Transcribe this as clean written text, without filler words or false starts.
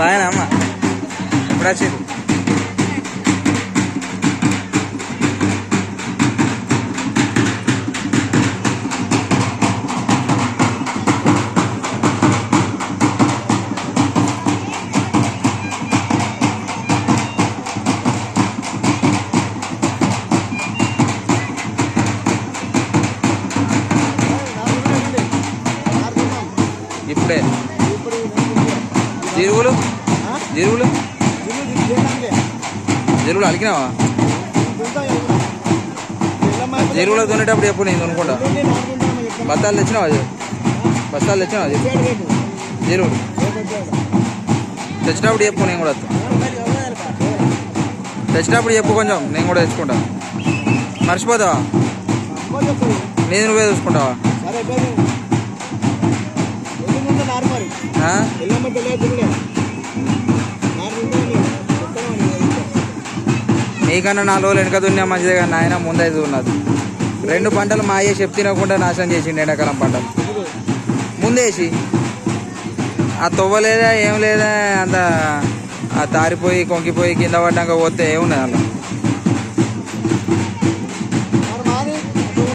బాగానే అమ్మ ఎప్పుడు వచ్చింది ఇప్పుడే జీరువులు జీరువులు జీరువులు అలికినావా జీరువులో దున్నేటప్పుడు ఎప్పుడు నేను అనుకుంటా బస్తాలు తెచ్చినావా బస్తాలు తెచ్చినావా జీరువులు తెచ్చినప్పుడు చెప్పు నేను కూడా తెచ్చినప్పుడు చెప్పు కొంచెం నేను కూడా తెచ్చుకుంటా మర్చిపోతావా నేను నువ్వే చూసుకుంటావా నీకన్నా 4 రోజులు వెనక దున్నా మంచిదే కానీ నాయన ముందైతే ఉన్నది 2 పంటలు మా అయ్యే చెప్పు తినకుండా నాశనం చేసిండు ఎండాకాలం పంటలు ముందేసి ఆ తవ్వలేదా ఏం లేదా అంత ఆ తారిపోయి కొంకిపోయి కింద పడ్డాక పోతే ఏమున్నది అలా